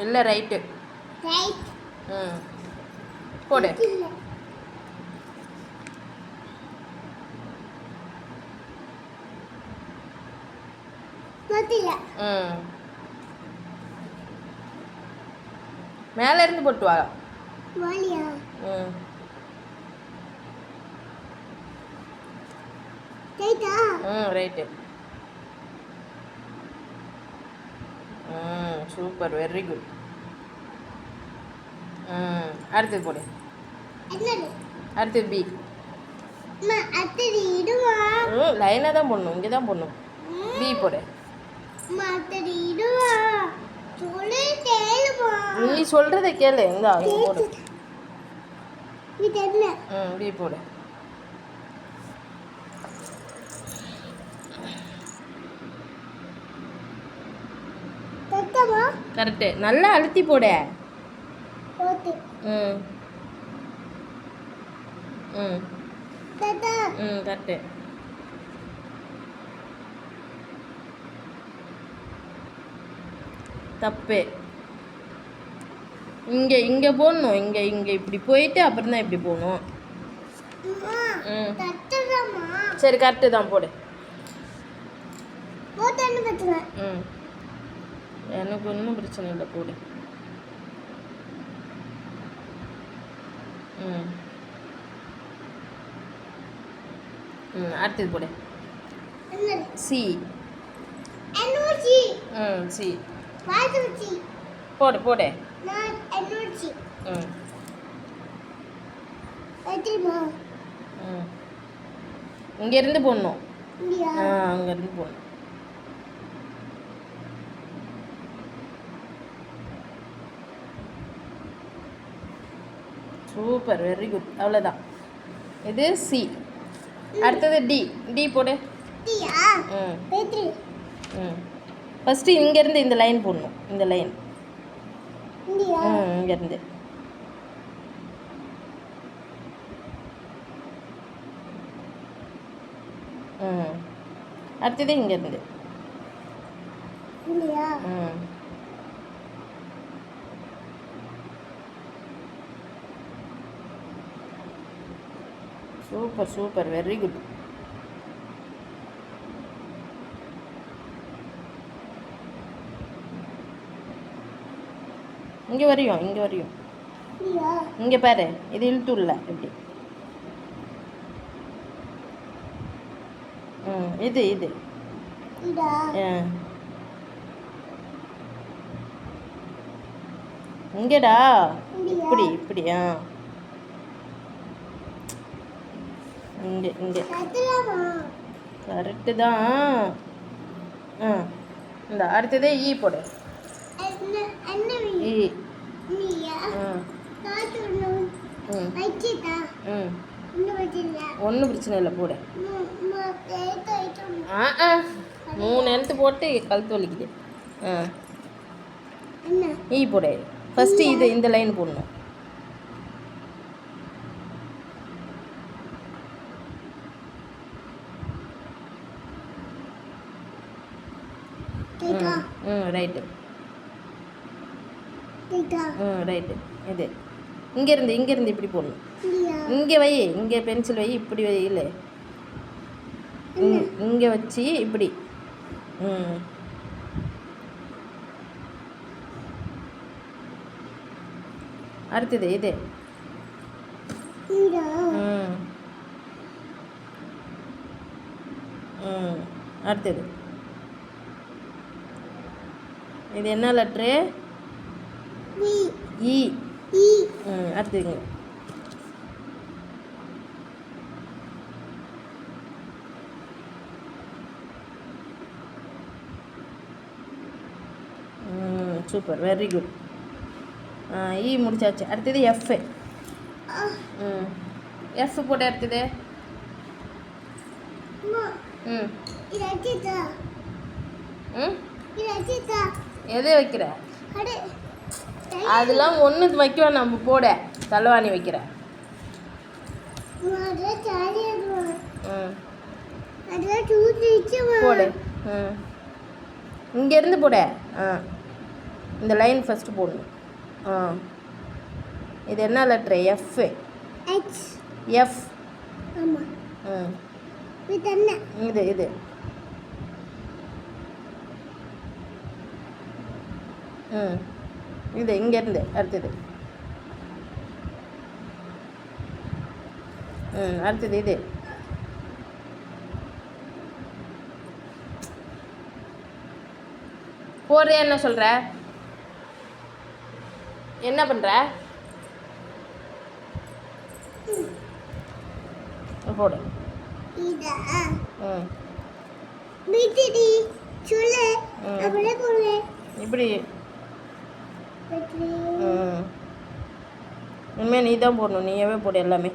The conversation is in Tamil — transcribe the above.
இல்லை ரைட்டு. ம் போடு. ம் மேலே இருந்து போட்டு வா. ம் ம் ரைட்டு. ம் சூப்பர், வெரி குட். ம் அடுத்தது போடு. அடுத்தது பி. லைனாக தான் போடணும், இங்கே தான் போடணும். பி போடு. நீ சொல்கிறத கேளு. இந்தா போடு. ம் பி போடு. கரெக்டு, நல்லா அழுத்தி போடு. ம் ம் ம் கரெக்டு. தப்பு. இங்கே போடணும். இங்கே இப்படி போயிட்டு அப்புறம் தான் இப்படி போகணும். ம் சரி கரெக்டு தான், போடு. ம் எனக்கு ஒன்றும் பிரச்சனை இல்லை, போடு. ம் ம் அடுத்தது போடு. சி. ம் சி போடு போடு. ம் ம் இங்கேருந்து போடணும். அங்கேருந்து போடணும். Super, very good. அவ்வளோதான். இது சி. அடுத்தது டி. டி போடு. ம் ம் ஃபஸ்ட்டு இங்கேருந்து இந்த லைன் போடணும். இந்த லைன். ம் இங்கேருந்து. ம் அடுத்தது இங்கேருந்து. ம் சூப்பர் சூப்பர், வெரி குட். இங்கே வரையும், இங்கே வரையும். இங்கே பாரு, இது இழுத்து உள்ள இப்படி. ம் இது இங்கேடா, இப்படி இப்படி. இங்கே இங்கே கரெக்டு தான். இந்த அடுத்ததே ஈ போடு. ஈ. ஒன்றும் பிரச்சனை இல்லை, போடு. 3 எழுத்து போட்டு கழுத்து வலிக்குது. ஈ போடு. ஃபஸ்ட்டு இந்த லைன் போடணும். ரைட்டு. ரைட்டு. இது இங்கேருந்து இப்படி போடணும். இங்கே வை, இங்கே பென்சில் வை, இப்படி வை. இல்லை இங்கே வச்சு இப்படி. அடுத்தது இது. அடுத்தது இது என்ன லெட்ரு? இ. அடுத்ததுங்க. Super, very good. இ முடிச்சாச்சு. அடுத்தது எஃப். எஃப் போட்டு அடுத்தது. எது வைக்கிற? அதெல்லாம் ஒன்று வைக்க நம்ம போட தலைவாணி வைக்கிற. போடு. இங்கேருந்து போட. இந்த லைன் ஃபஸ்ட்டு போடணும். ஆ, இது என்ன லெட்ரு? எஃப். எஃப். ம், இது இது ம், இது இங்கேருந்து அடுத்தது. ம், அடுத்தது இது. போடுறியா? என்ன சொல்கிற? என்ன பண்ணுற? போடு. ம், இப்படி. ம், இனிமேல் நீ தான் போடணும். நீயாவே போடு எல்லாமே.